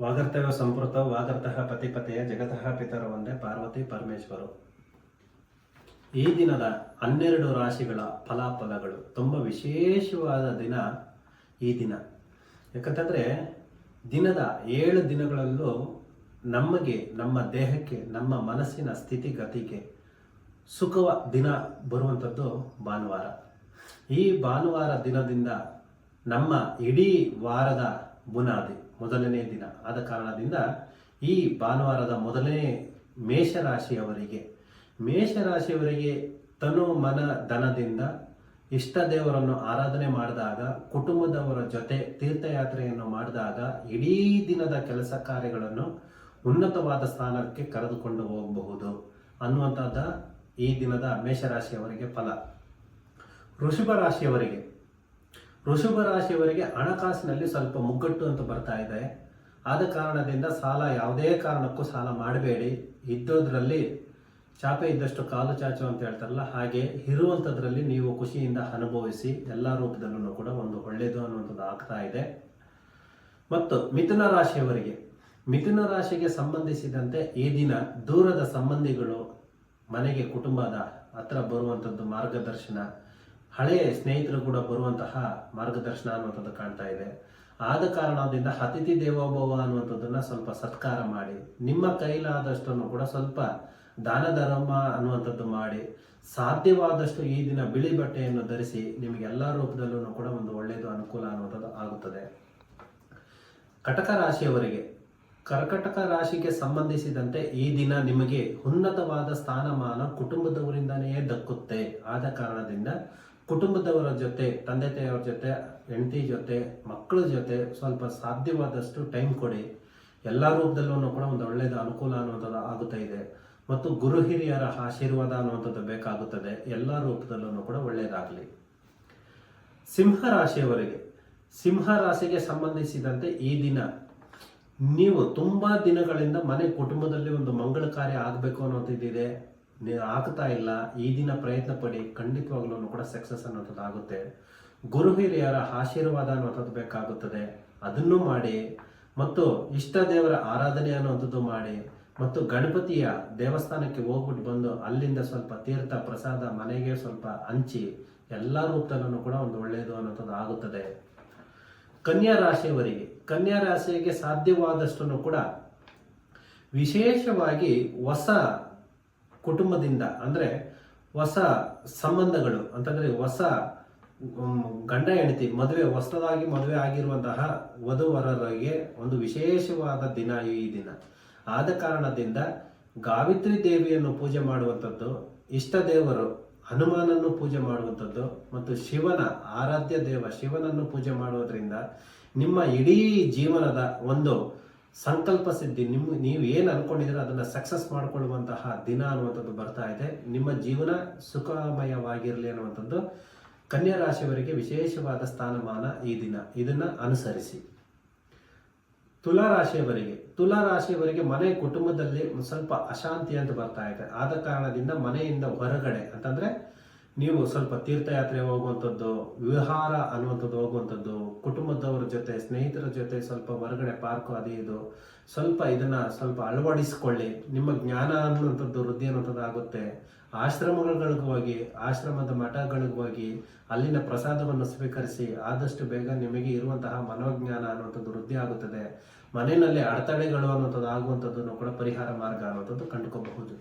ವಾಗರ್ತವ್ಯ ಸಂಪೃತ ವಾಗರ್ತಃ ಪತಿಪತೆಯ ಜಗತಃ ಪಿತರ ಒಂದೇ ಪಾರ್ವತಿ ಪರಮೇಶ್ವರು. ಈ ದಿನದ 12 ರಾಶಿಗಳ ಫಲಾಫಲಗಳು ತುಂಬ ವಿಶೇಷವಾದ ದಿನ ಈ ದಿನ. ಯಾಕಂತಂದರೆ ದಿನದ 7 ದಿನಗಳಲ್ಲೂ ನಮಗೆ, ನಮ್ಮ ದೇಹಕ್ಕೆ, ನಮ್ಮ ಮನಸ್ಸಿನ ಸ್ಥಿತಿಗತಿಗೆ ಸುಖವ ದಿನ ಬರುವಂಥದ್ದು ಭಾನುವಾರ. ಈ ಭಾನುವಾರ ದಿನದಿಂದ ನಮ್ಮ ಇಡೀ ವಾರದ ಬುನಾದಿ ಮೊದಲನೇ ದಿನ ಆದ ಕಾರಣದಿಂದ ಈ ಭಾನುವಾರದ ಮೊದಲನೇ ಮೇಷರಾಶಿಯವರಿಗೆ ತನು ಮನ ಧನದಿಂದ ಇಷ್ಟ ದೇವರನ್ನು ಆರಾಧನೆ ಮಾಡಿದಾಗ, ಕುಟುಂಬದವರ ಜೊತೆ ತೀರ್ಥಯಾತ್ರೆಯನ್ನು ಮಾಡಿದಾಗ ಇಡೀ ದಿನದ ಕೆಲಸ ಕಾರ್ಯಗಳನ್ನು ಉನ್ನತವಾದ ಸ್ಥಾನಕ್ಕೆ ಕರೆದುಕೊಂಡು ಹೋಗಬಹುದು ಅನ್ನುವಂಥದ್ದು ಈ ದಿನದ ಮೇಷರಾಶಿಯವರಿಗೆ ಫಲ. ವೃಷಭ ರಾಶಿಯವರಿಗೆ ಹಣಕಾಸಿನಲ್ಲಿ ಸ್ವಲ್ಪ ಮುಗ್ಗಟ್ಟು ಅಂತ ಬರ್ತಾ ಇದೆ. ಆದ ಕಾರಣದಿಂದ ಯಾವುದೇ ಕಾರಣಕ್ಕೂ ಸಾಲ ಮಾಡಬೇಡಿ. ಇದ್ದೋದ್ರಲ್ಲಿ ಚಾಪೆ ಇದ್ದಷ್ಟು ಕಾಲು ಚಾಚು ಅಂತ ಹೇಳ್ತಾರಲ್ಲ, ಹಾಗೆ ಇರುವಂಥದ್ರಲ್ಲಿ ನೀವು ಖುಷಿಯಿಂದ ಅನುಭವಿಸಿ. ಎಲ್ಲ ರೂಪದಲ್ಲೂ ಕೂಡ ಒಂದು ಒಳ್ಳೆಯದು ಅನ್ನುವಂಥದ್ದು ಆಗ್ತಾ ಇದೆ. ಮತ್ತು ಮಿಥುನ ರಾಶಿಗೆ ಸಂಬಂಧಿಸಿದಂತೆ ಈ ದಿನ ದೂರದ ಸಂಬಂಧಿಗಳು ಮನೆಗೆ, ಕುಟುಂಬದ ಹತ್ರ ಬರುವಂಥದ್ದು ಮಾರ್ಗದರ್ಶನ, ಹಳೆಯ ಸ್ನೇಹಿತರು ಕೂಡ ಬರುವಂತಹ ಮಾರ್ಗದರ್ಶನ ಅನ್ನುವಂಥದ್ದು ಕಾಣ್ತಾ ಇದೆ. ಆದ ಕಾರಣದಿಂದ ಅತಿಥಿ ದೇವೋಭವ ಅನ್ನುವಂಥದ್ದನ್ನ ಸ್ವಲ್ಪ ಸತ್ಕಾರ ಮಾಡಿ, ನಿಮ್ಮ ಕೈಲಾದಷ್ಟನ್ನು ಕೂಡ ಸ್ವಲ್ಪ ದಾನ ಧರ್ಮ ಅನ್ನುವಂಥದ್ದು ಮಾಡಿ, ಸಾಧ್ಯವಾದಷ್ಟು ಈ ದಿನ ಬಿಳಿ ಬಟ್ಟೆಯನ್ನು ಧರಿಸಿ. ನಿಮಗೆ ಎಲ್ಲ ರೂಪದಲ್ಲೂ ಕೂಡ ಒಂದು ಒಳ್ಳೆಯದು ಅನುಕೂಲ ಅನ್ನುವಂಥದ್ದು ಆಗುತ್ತದೆ. ಕರ್ಕಟಕ ರಾಶಿಗೆ ಸಂಬಂಧಿಸಿದಂತೆ ಈ ದಿನ ನಿಮಗೆ ಉನ್ನತವಾದ ಸ್ಥಾನಮಾನ ಕುಟುಂಬದವರಿಂದನೇ ದಕ್ಕುತ್ತೆ. ಆದ ಕಾರಣದಿಂದ ಕುಟುಂಬದವರ ಜೊತೆ, ತಂದೆ ತಾಯಿಯವರ ಜೊತೆ, ಹೆಂಡತಿ ಜೊತೆ, ಮಕ್ಕಳ ಜೊತೆ ಸ್ವಲ್ಪ ಸಾಧ್ಯವಾದಷ್ಟು ಟೈಮ್ ಕೊಡಿ. ಎಲ್ಲ ರೂಪದಲ್ಲೂ ಕೂಡ ಒಂದು ಒಳ್ಳೆಯದು ಅನುಕೂಲ ಅನ್ನುವಂಥದ್ದು ಆಗುತ್ತಾ ಇದೆ. ಮತ್ತು ಗುರು ಹಿರಿಯರ ಆಶೀರ್ವಾದ ಅನ್ನುವಂಥದ್ದು ಬೇಕಾಗುತ್ತದೆ. ಎಲ್ಲ ರೂಪದಲ್ಲೂ ಕೂಡ ಒಳ್ಳೆಯದಾಗಲಿ. ಸಿಂಹ ರಾಶಿಗೆ ಸಂಬಂಧಿಸಿದಂತೆ ಈ ದಿನ ನೀವು ತುಂಬಾ ದಿನಗಳಿಂದ ಮನೆ, ಕುಟುಂಬದಲ್ಲಿ ಒಂದು ಮಂಗಳ ಕಾರ್ಯ ಆಗಬೇಕು ಅನ್ನೋದಿದೆ, ಆಗ್ತಾ ಇಲ್ಲ. ಈ ದಿನ ಪ್ರಯತ್ನ ಪಡಿ, ಖಂಡಿತವಾಗ್ಲೂ ಕೂಡ ಸಕ್ಸಸ್ ಅನ್ನೋಂಥದ್ದು ಆಗುತ್ತೆ. ಗುರು ಹಿರಿಯರ ಆಶೀರ್ವಾದ ಅನ್ನೋಂಥದ್ದು ಬೇಕಾಗುತ್ತದೆ, ಅದನ್ನು ಮಾಡಿ. ಮತ್ತು ಇಷ್ಟ ದೇವರ ಆರಾಧನೆ ಅನ್ನುವಂಥದ್ದು ಮಾಡಿ. ಮತ್ತು ಗಣಪತಿಯ ದೇವಸ್ಥಾನಕ್ಕೆ ಹೋಗ್ಬಿಟ್ಟು ಬಂದು ಅಲ್ಲಿಂದ ಸ್ವಲ್ಪ ತೀರ್ಥ ಪ್ರಸಾದ ಮನೆಗೆ ಸ್ವಲ್ಪ ಹಂಚಿ. ಎಲ್ಲ ರೂಪದಲ್ಲೂ ಕೂಡ ಒಂದು ಒಳ್ಳೆಯದು ಅನ್ನೋಂಥದ್ದು ಆಗುತ್ತದೆ. ಕನ್ಯಾ ರಾಶಿಗೆ ಸಾಧ್ಯವಾದಷ್ಟು ಕೂಡ ವಿಶೇಷವಾಗಿ ಹೊಸ ಕುಟುಂಬದಿಂದ, ಅಂದ್ರೆ ಹೊಸ ಸಂಬಂಧಗಳು ಅಂತಂದ್ರೆ ಹೊಸ ಗಂಡ ಹೆಂಡತಿ ಹೊಸದಾಗಿ ಮದುವೆ ಆಗಿರುವಂತಹ ವಧುವರರಿಗೆ ಒಂದು ವಿಶೇಷವಾದ ದಿನ ಈ ದಿನ. ಆದ ಕಾರಣದಿಂದ ಗಾವಿತ್ರಿ ದೇವಿಯನ್ನು ಪೂಜೆ ಮಾಡುವಂಥದ್ದು, ಇಷ್ಟ ದೇವರು ಹನುಮಾನನ್ನು ಪೂಜೆ ಮಾಡುವಂಥದ್ದು ಮತ್ತು ಶಿವನ ಆರಾಧ್ಯ ದೇವ ಶಿವನನ್ನು ಪೂಜೆ ಮಾಡುವುದರಿಂದ ನಿಮ್ಮ ಇಡೀ ಜೀವನದ ಒಂದು ಸಂಕಲ್ಪ ಸಿದ್ಧಿ, ನೀವು ಏನು ಅನ್ಕೊಂಡಿದ್ರೆ ಅದನ್ನ ಸಕ್ಸಸ್ ಮಾಡಿಕೊಳ್ಳುವಂತಹ ದಿನ ಅನ್ನುವಂಥದ್ದು ಬರ್ತಾ ಇದೆ. ನಿಮ್ಮ ಜೀವನ ಸುಖಮಯವಾಗಿರಲಿ ಅನ್ನುವಂಥದ್ದು ಕನ್ಯಾ ರಾಶಿಯವರಿಗೆ ವಿಶೇಷವಾದ ಸ್ಥಾನಮಾನ ಈ ದಿನ. ಇದನ್ನ ಅನುಸರಿಸಿ. ತುಲಾ ರಾಶಿಯವರಿಗೆ ಮನೆ, ಕುಟುಂಬದಲ್ಲಿ ಸ್ವಲ್ಪ ಅಶಾಂತಿ ಅಂತ ಬರ್ತಾ ಇದೆ. ಆದ ಕಾರಣದಿಂದ ಮನೆಯಿಂದ ಹೊರಗಡೆ ಅಂತಂದ್ರೆ ನೀವು ಸ್ವಲ್ಪ ತೀರ್ಥಯಾತ್ರೆ ಹೋಗುವಂಥದ್ದು, ವಿಹಾರ ಅನ್ನುವಂಥದ್ದು ಹೋಗುವಂಥದ್ದು, ಕುಟುಂಬದವರ ಜೊತೆ, ಸ್ನೇಹಿತರ ಜೊತೆ ಸ್ವಲ್ಪ ಹೊರಗಡೆ ಪಾರ್ಕು ಅದು ಇದು ಸ್ವಲ್ಪ ಇದನ್ನ ಸ್ವಲ್ಪ ಅಳವಡಿಸಿಕೊಳ್ಳಿ. ನಿಮ್ಮ ಜ್ಞಾನ ಅನ್ನುವಂಥದ್ದು ವೃದ್ಧಿ ಅನ್ನುವಂಥದ್ದು ಆಗುತ್ತೆ. ಆಶ್ರಮಗಳಿಗೆ ಹೋಗಿ, ಆಶ್ರಮದ ಮಠಗಳಿಗೆ ಹೋಗಿ ಅಲ್ಲಿನ ಪ್ರಸಾದವನ್ನು ಸ್ವೀಕರಿಸಿ. ಆದಷ್ಟು ಬೇಗ ನಿಮಗೆ ಇರುವಂತಹ ಮನೋಜ್ಞಾನ ಅನ್ನುವಂಥದ್ದು ವೃದ್ಧಿ ಆಗುತ್ತದೆ. ಮನೆಯಲ್ಲಿ ಅಡೆತಡೆಗಳು ಅನ್ನುವಂಥದ್ದು ಆಗುವಂಥದ್ದನ್ನು ಕೂಡ ಪರಿಹಾರ ಮಾರ್ಗ ಅನ್ನುವಂಥದ್ದು ಕಂಡುಕೋಬಹುದು.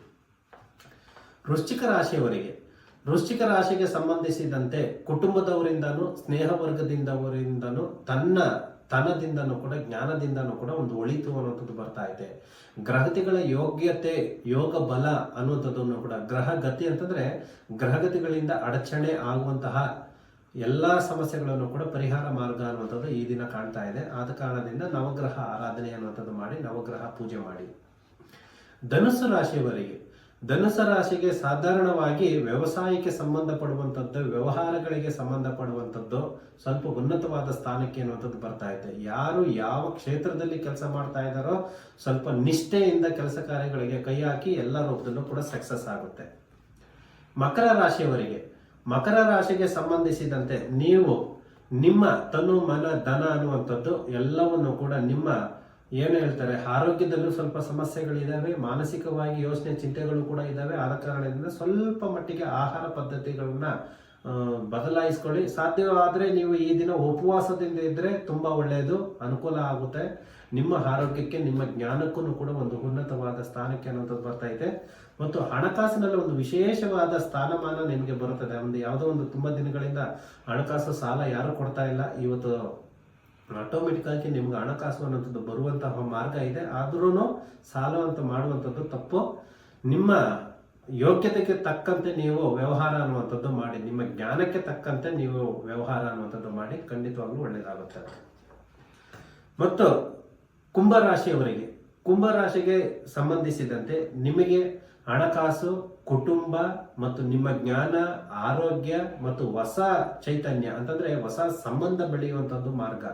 ವೃಶ್ಚಿಕ ರಾಶಿಗೆ ಸಂಬಂಧಿಸಿದಂತೆ ಕುಟುಂಬದವರಿಂದನೂ, ಸ್ನೇಹ ವರ್ಗದಿಂದವರಿಂದನೂ, ತನದಿಂದನೂ ಕೂಡ, ಜ್ಞಾನದಿಂದನೂ ಕೂಡ ಒಂದು ಒಳಿತು ಅನ್ನುವಂಥದ್ದು ಬರ್ತಾ ಇದೆ. ಗ್ರಹತಿಗಳ ಯೋಗ್ಯತೆ, ಯೋಗ ಬಲ ಅನ್ನುವಂಥದ್ದನ್ನು ಕೂಡ, ಗ್ರಹಗತಿ ಅಂತಂದ್ರೆ ಗ್ರಹಗತಿಗಳಿಂದ ಅಡಚಣೆ ಆಗುವಂತಹ ಎಲ್ಲಾ ಸಮಸ್ಯೆಗಳನ್ನು ಕೂಡ ಪರಿಹಾರ ಮಾರ್ಗ ಅನ್ನುವಂಥದ್ದು ಈ ದಿನ ಕಾಣ್ತಾ ಇದೆ. ಆದ ಕಾರಣದಿಂದ ನವಗ್ರಹ ಆರಾಧನೆ ಅನ್ನುವಂಥದ್ದು ಮಾಡಿ, ನವಗ್ರಹ ಪೂಜೆ ಮಾಡಿ. ಧನುಸು ರಾಶಿಗೆ ಸಾಧಾರಣವಾಗಿ ವ್ಯವಸಾಯಕ್ಕೆ ಸಂಬಂಧಪಡುವಂಥದ್ದು, ವ್ಯವಹಾರಗಳಿಗೆ ಸಂಬಂಧಪಡುವಂಥದ್ದು ಸ್ವಲ್ಪ ಉನ್ನತವಾದ ಸ್ಥಾನಕ್ಕೆ ಅನ್ನುವಂಥದ್ದು ಬರ್ತಾ ಇದೆ. ಯಾರು ಯಾವ ಕ್ಷೇತ್ರದಲ್ಲಿ ಕೆಲಸ ಮಾಡ್ತಾ ಇದ್ದಾರೋ ಸ್ವಲ್ಪ ನಿಷ್ಠೆಯಿಂದ ಕೆಲಸ ಕಾರ್ಯಗಳಿಗೆ ಕೈ ಹಾಕಿ ಎಲ್ಲ ರೂಪದಲ್ಲೂ ಕೂಡ ಸಕ್ಸಸ್ ಆಗುತ್ತೆ. ಮಕರ ರಾಶಿಗೆ ಸಂಬಂಧಿಸಿದಂತೆ ನೀವು ನಿಮ್ಮ ತನು ಮನ ಧನ ಅನ್ನುವಂಥದ್ದು ಎಲ್ಲವನ್ನು ಕೂಡ ನಿಮ್ಮ ಏನು ಹೇಳ್ತಾರೆ, ಆರೋಗ್ಯದಲ್ಲೂ ಸ್ವಲ್ಪ ಸಮಸ್ಯೆಗಳಿದಾವೆ, ಮಾನಸಿಕವಾಗಿ ಯೋಚನೆ ಚಿಂತೆಗಳು ಕೂಡ ಇದಾವೆ. ಆದ ಕಾರಣದಿಂದ ಸ್ವಲ್ಪ ಮಟ್ಟಿಗೆ ಆಹಾರ ಪದ್ಧತಿಗಳನ್ನ ಬದಲಾಯಿಸ್ಕೊಳ್ಳಿ. ಸಾಧ್ಯವಾದ್ರೆ ನೀವು ಈ ದಿನ ಉಪವಾಸದಿಂದ ಇದ್ರೆ ತುಂಬಾ ಒಳ್ಳೆಯದು, ಅನುಕೂಲ ಆಗುತ್ತೆ. ನಿಮ್ಮ ಆರೋಗ್ಯಕ್ಕೆ, ನಿಮ್ಮ ಜ್ಞಾನಕ್ಕೂ ಕೂಡ ಒಂದು ಉನ್ನತವಾದ ಸ್ಥಾನಕ್ಕೆ ಅನ್ನೋಂಥದ್ದು ಬರ್ತಾ ಇದೆ. ಮತ್ತು ಹಣಕಾಸಿನಲ್ಲಿ ಒಂದು ವಿಶೇಷವಾದ ಸ್ಥಾನಮಾನ ನಿಮಗೆ ಬರುತ್ತದೆ. ಯಾವುದೋ ಒಂದು ತುಂಬಾ ದಿನಗಳಿಂದ ಹಣಕಾಸು ಸಾಲ ಯಾರು ಕೊಡ್ತಾ ಇಲ್ಲ, ಇವತ್ತು ಆಟೋಮೆಟಿಕ್ ಆಗಿ ನಿಮ್ಗೆ ಹಣಕಾಸು ಅನ್ನೋಂಥದ್ದು ಬರುವಂತಹ ಮಾರ್ಗ ಇದೆ. ಆದ್ರೂ ಸಾಲ ಅಂತ ಮಾಡುವಂಥದ್ದು ತಪ್ಪು. ನಿಮ್ಮ ಯೋಗ್ಯತೆಗೆ ತಕ್ಕಂತೆ ನೀವು ವ್ಯವಹಾರ ಅನ್ನುವಂಥದ್ದು ಮಾಡಿ, ನಿಮ್ಮ ಜ್ಞಾನಕ್ಕೆ ತಕ್ಕಂತೆ ನೀವು ವ್ಯವಹಾರ ಅನ್ನುವಂಥದ್ದು ಮಾಡಿ, ಖಂಡಿತವಾಗ್ಲೂ ಒಳ್ಳೆಯದಾಗುತ್ತೆ. ಮತ್ತು ಕುಂಭರಾಶಿಗೆ ಸಂಬಂಧಿಸಿದಂತೆ ನಿಮಗೆ ಹಣಕಾಸು, ಕುಟುಂಬ ಮತ್ತು ನಿಮ್ಮ ಜ್ಞಾನ, ಆರೋಗ್ಯ ಮತ್ತು ಹೊಸ ಚೈತನ್ಯ ಅಂತಂದ್ರೆ ಹೊಸ ಸಂಬಂಧ ಬೆಳೆಯುವಂತದ್ದು ಮಾರ್ಗ,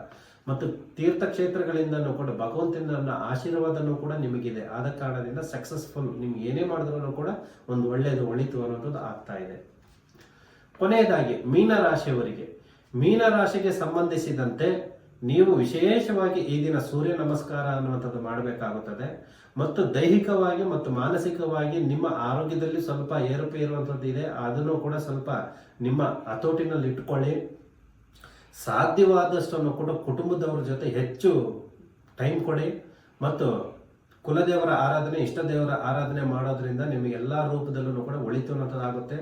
ಮತ್ತು ತೀರ್ಥಕ್ಷೇತ್ರಗಳಿಂದನೂ ಕೂಡ ಭಗವಂತನ ಆಶೀರ್ವಾದನೂ ಕೂಡ ನಿಮಗಿದೆ. ಆದ ಕಾರಣದಿಂದ ಸಕ್ಸಸ್ಫುಲ್, ನಿಮ್ಗೆ ಏನೇ ಮಾಡಿದ್ರೂ ಕೂಡ ಒಂದು ಒಳ್ಳೆಯದು ಒಳಿತು ಅನ್ನೋದು ಆಗ್ತಾ ಇದೆ. ಕೊನೆಯದಾಗಿ ಮೀನರಾಶಿಗೆ ಸಂಬಂಧಿಸಿದಂತೆ ನೀವು ವಿಶೇಷವಾಗಿ ಈ ದಿನ ಸೂರ್ಯ ನಮಸ್ಕಾರ ಅನ್ನುವಂಥದ್ದು ಮಾಡಬೇಕಾಗುತ್ತದೆ. ಮತ್ತು ದೈಹಿಕವಾಗಿ ಮತ್ತು ಮಾನಸಿಕವಾಗಿ ನಿಮ್ಮ ಆರೋಗ್ಯದಲ್ಲಿ ಸ್ವಲ್ಪ ಏರುಪೇರು ಇರುವಂಥದ್ದು ಇದೆ, ಅದನ್ನು ಕೂಡ ಸ್ವಲ್ಪ ನಿಮ್ಮ ಹತೋಟಿನಲ್ಲಿ ಇಟ್ಕೊಳ್ಳಿ. ಸಾಧ್ಯವಾದಷ್ಟನ್ನು ಕೂಡ ಕುಟುಂಬದವರ ಜೊತೆ ಹೆಚ್ಚು ಟೈಮ್ ಕೊಡಿ. ಮತ್ತು ಕುಲದೇವರ ಆರಾಧನೆ, ಇಷ್ಟ ದೇವರ ಆರಾಧನೆ ಮಾಡೋದ್ರಿಂದ ನಿಮಗೆ ಎಲ್ಲಾ ರೂಪದಲ್ಲೂ ಕೂಡ ಒಳಿತು ಅನ್ನೋದಾಗುತ್ತೆ.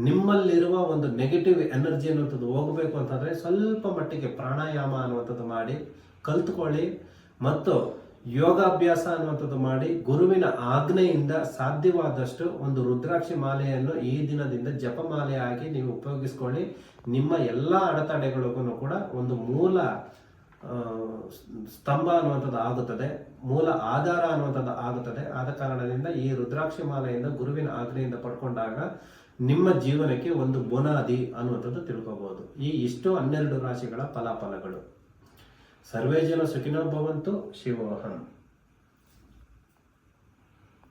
ನಿಮ್ಮಲ್ಲಿರುವ ಒಂದು ನೆಗೆಟಿವ್ ಎನರ್ಜಿ ಅನ್ನುವಂಥದ್ದು ಹೋಗಬೇಕು ಅಂತಂದ್ರೆ ಸ್ವಲ್ಪ ಮಟ್ಟಿಗೆ ಪ್ರಾಣಾಯಾಮ ಅನ್ನುವಂಥದ್ದು ಮಾಡಿ ಕಲ್ತ್ಕೊಳ್ಳಿ. ಮತ್ತು ಯೋಗಾಭ್ಯಾಸ ಅನ್ನುವಂಥದ್ದು ಮಾಡಿ, ಗುರುವಿನ ಆಜ್ಞೆಯಿಂದ ಸಾಧ್ಯವಾದಷ್ಟು ಒಂದು ರುದ್ರಾಕ್ಷಿ ಮಾಲೆಯನ್ನು ಈ ದಿನದಿಂದ ಜಪಮಾಲೆಯಾಗಿ ನೀವು ಉಪಯೋಗಿಸ್ಕೊಳ್ಳಿ. ನಿಮ್ಮ ಎಲ್ಲ ಅಡೆತಡೆಗಳಿಗೂ ಕೂಡ ಒಂದು ಮೂಲ ಸ್ತಂಭ ಅನ್ನುವಂಥದ್ದು ಆಗುತ್ತದೆ, ಮೂಲ ಆಧಾರ ಅನ್ನುವಂಥದ್ದು ಆಗುತ್ತದೆ. ಆದ ಕಾರಣದಿಂದ ಈ ರುದ್ರಾಕ್ಷಿ ಮಾಲೆಯಿಂದ ಗುರುವಿನ ಆಜ್ಞೆಯಿಂದ ಪಡ್ಕೊಂಡಾಗ ನಿಮ್ಮ ಜೀವನಕ್ಕೆ ಒಂದು ಬುನಾದಿ ಅನ್ನುವಂಥದ್ದು ತಿಳ್ಕೋಬಹುದು. ಇಷ್ಟು 12 ರಾಶಿಗಳ ಫಲಾಫಲಗಳು. ಸರ್ವೇ ಜನ ಸುಖಿನೋ ಭವಂತು. ಶಿವೋಹಂ.